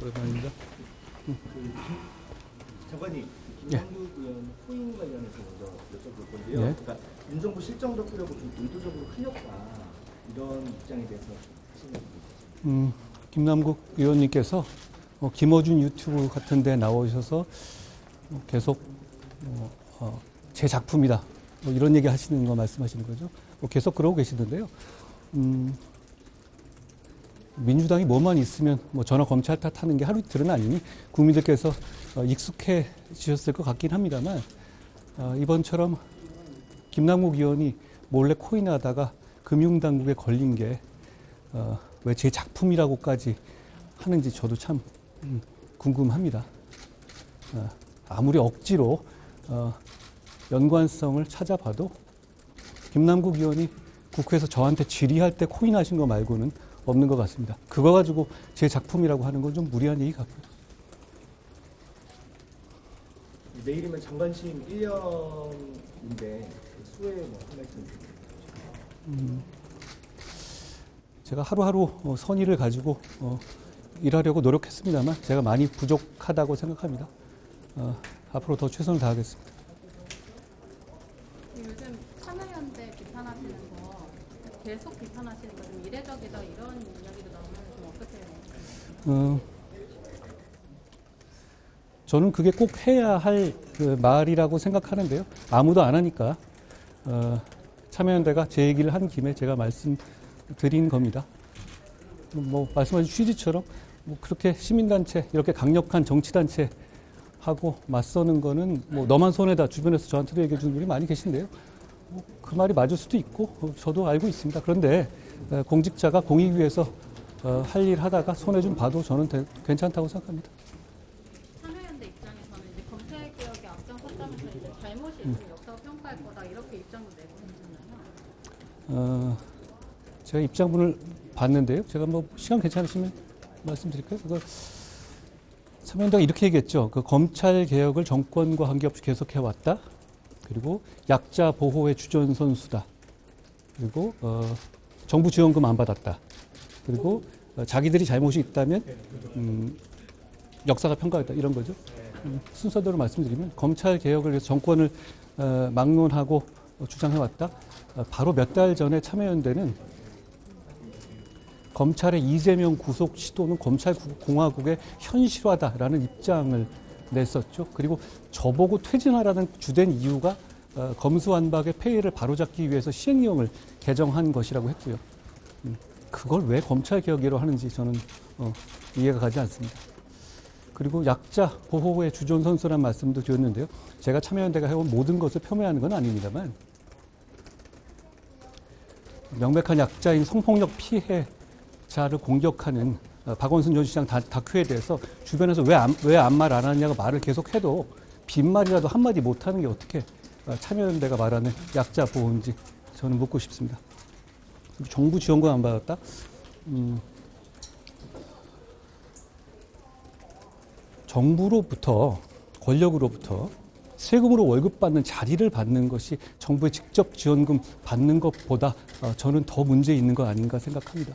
오랜만입니다. 장관님, 김남국 의원 후임 관련해서 먼저 여쭤볼 건데요. 그러니까 윤정부 실정 덮으려고 좀 의도적으로 흘렸다 이런 입장에 대해서 하시는 분이 김남국 의원님께서 김어준 유튜브 같은 데 나오셔서 계속 제 작품이다 이런 얘기 하시는 거 말씀하시는 거죠. 계속 그러고 계시는데요. 민주당이 뭐만 있으면 전화 검찰 탓하는 게 하루 이틀은 아니니 국민들께서 익숙해지셨을 것 같긴 합니다만 이번처럼 김남국 의원이 몰래 코인하다가 금융당국에 걸린 게 왜 제 작품이라고까지 하는지 저도 참 궁금합니다. 아무리 억지로 연관성을 찾아봐도 김남국 의원이 국회에서 저한테 질의할 때 코인하신 거 말고는 없는 것 같습니다. 그거 가지고 제 작품이라고 하는 건 좀 무리한 얘기 같고요. 내일이면 장관심 1년인데 수혜 한 말씀 드립니다. 제가 하루하루 선의를 가지고 일하려고 노력했습니다만 제가 많이 부족하다고 생각합니다. 앞으로 더 최선을 다하겠습니다. 요즘 참여연대 비판하시는 거 계속 비판하시는 거 좀 이례적이다 이런 이야기도 나오면 좀 어떻게 해요? 저는 그게 꼭 해야 할 그 말이라고 생각하는데요. 아무도 안 하니까 참여연대가 제 얘기를 한 김에 제가 말씀드린 겁니다. 말씀하신 취지처럼 그렇게 시민단체 이렇게 강력한 정치단체하고 맞서는 거는 너만 손해다 주변에서 저한테도 얘기해 주는 분이 많이 계신데요. 그 말이 맞을 수도 있고 저도 알고 있습니다. 그런데 공직자가 공익 위해서 할 일 하다가 손해 좀 봐도 저는 괜찮다고 생각합니다. 참여연대 입장에서는 이제 검찰개혁에 앞장섰다면서 이제 잘못이 있으면 역사가 평가할 거다 이렇게 입장도 내고 있잖아요. 제가 입장문을 봤는데요. 제가 시간 괜찮으시면 말씀드릴까요? 참여연대가 이렇게 얘기했죠. 검찰 개혁을 정권과 관계없이 계속해왔다. 그리고 약자 보호의 주전선수다. 그리고 정부 지원금 안 받았다. 그리고 자기들이 잘못이 있다면 역사가 평가했다. 이런 거죠. 순서대로 말씀드리면 검찰 개혁을 위해서 정권을 막론하고 주장해왔다. 바로 몇 달 전에 참여연대는 검찰의 이재명 구속 시도는 검찰공화국의 현실화다라는 입장을 냈었죠. 그리고 저보고 퇴진하라는 주된 이유가 검수완박의 폐해를 바로잡기 위해서 시행령을 개정한 것이라고 했고요. 그걸 왜 검찰개혁이라고 하는지 저는 이해가 가지 않습니다. 그리고 약자 보호의 주전선수라는 말씀도 드렸는데요. 제가 참여연대가 해온 모든 것을 폄훼하는 건 아닙니다만 명백한 약자인 성폭력 피해자를 공격하는 박원순 전 시장 다큐에 대해서 주변에서 왜 아무 말 안 하냐고 말을 계속해도 빈말이라도 한마디 못하는 게 어떻게 참여연대가 말하는 약자 보호인지 저는 묻고 싶습니다. 정부 지원금 안 받았다? 정부로부터 권력으로부터 세금으로 월급 받는 자리를 받는 것이 정부의 직접 지원금 받는 것보다 저는 더 문제 있는 거 아닌가 생각합니다.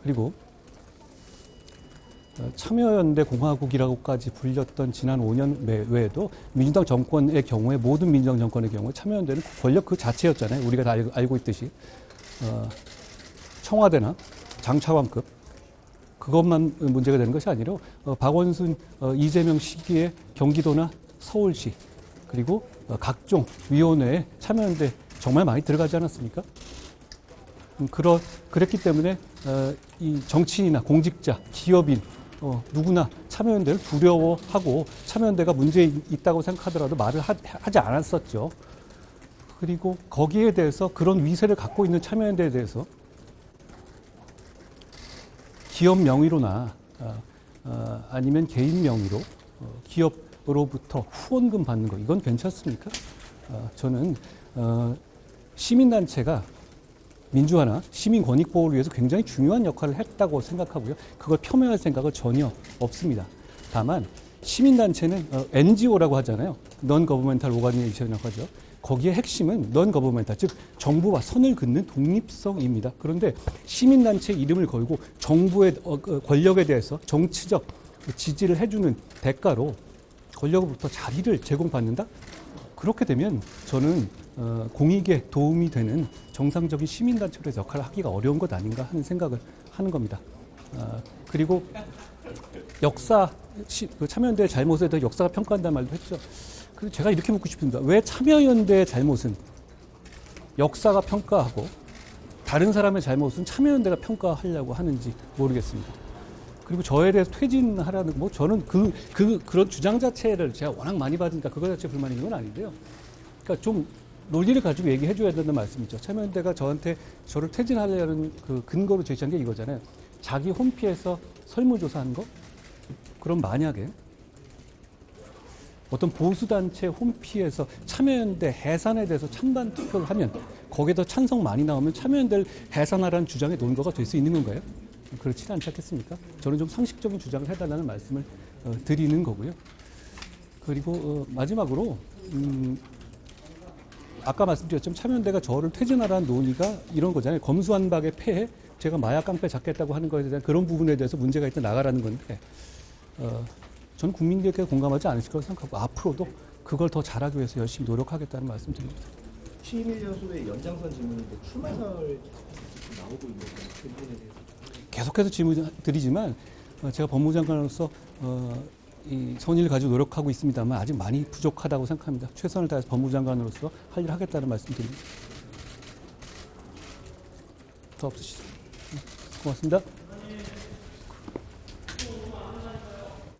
그리고 참여연대 공화국이라고까지 불렸던 지난 5년 외에도 민주당 정권의 경우에 모든 민주당 정권의 경우에 참여연대는 권력 그 자체였잖아요. 우리가 다 알고 있듯이 청와대나 장차관급 그것만 문제가 되는 것이 아니라 박원순, 이재명 시기에 경기도나 서울시 그리고 각종 위원회에 참여연대 정말 많이 들어가지 않았습니까? 그랬기 때문에 이 정치인이나 공직자, 기업인 누구나 참여연대를 두려워하고 참여연대가 문제 있다고 생각하더라도 말을 하지 않았었죠. 그리고 거기에 대해서 그런 위세를 갖고 있는 참여연대에 대해서 기업 명의로나 아니면 개인 명의로 기업으로부터 후원금 받는 거 이건 괜찮습니까? 저는 시민단체가 민주화나 시민 권익 보호를 위해서 굉장히 중요한 역할을 했다고 생각하고요. 그걸 폄훼할 생각은 전혀 없습니다. 다만 시민단체는 NGO라고 하잖아요. Non-Governmental Organization이라고 하죠. 거기에 핵심은 non-governmental, 즉 정부와 선을 긋는 독립성입니다. 그런데 시민단체 이름을 걸고 정부의 권력에 대해서 정치적 지지를 해주는 대가로 권력으로부터 자리를 제공받는다? 그렇게 되면 저는 공익에 도움이 되는 정상적인 시민단체로서 역할을 하기가 어려운 것 아닌가 하는 생각을 하는 겁니다. 그리고 그 참여연대의 잘못에 대해 역사가 평가한다는 말도 했죠. 그래서 제가 이렇게 묻고 싶습니다. 왜 참여연대의 잘못은 역사가 평가하고 다른 사람의 잘못은 참여연대가 평가하려고 하는지 모르겠습니다. 그리고 저에 대해서 퇴진하라는, 저는 그런 주장 자체를 제가 워낙 많이 받으니까 그거 자체 불만인 건 아닌데요. 그러니까 좀 논리를 가지고 얘기해 줘야 된다는 말씀이죠. 참여연대가 저를 퇴진하려는 그 근거로 제시한 게 이거잖아요. 자기 홈피에서 설문조사한 거? 그럼 만약에 어떤 보수단체 홈피에서 참여연대 해산에 대해서 찬반 투표를 하면 거기에 찬성 많이 나오면 참여연대를 해산하라는 주장의 논거가 될 수 있는 건가요? 그렇지 않지 않겠습니까? 저는 좀 상식적인 주장을 해달라는 말씀을 드리는 거고요. 그리고 마지막으로 아까 말씀드렸지만 참여연대가 저를 퇴진하라는 논의가 이런 거잖아요. 검수완박의 폐해, 제가 마약 깡패 잡겠다고 하는 것에 대한 그런 부분에 대해서 문제가 있다 나가라는 건데 저는 국민들께 공감하지 않으실 거라고 생각하고 앞으로도 그걸 더 잘하기 위해서 열심히 노력하겠다는 말씀 드립니다. 취임 1년 소의 연장선 질문인데 출마설 나오고 있는 그 부분에 대해서 계속해서 질문 드리지만 제가 법무장관으로서 이 선의를 가지고 노력하고 있습니다만 아직 많이 부족하다고 생각합니다. 최선을 다해서 법무장관으로서 할 일을 하겠다는 말씀 드립니다. 더 없으시죠? 고맙습니다.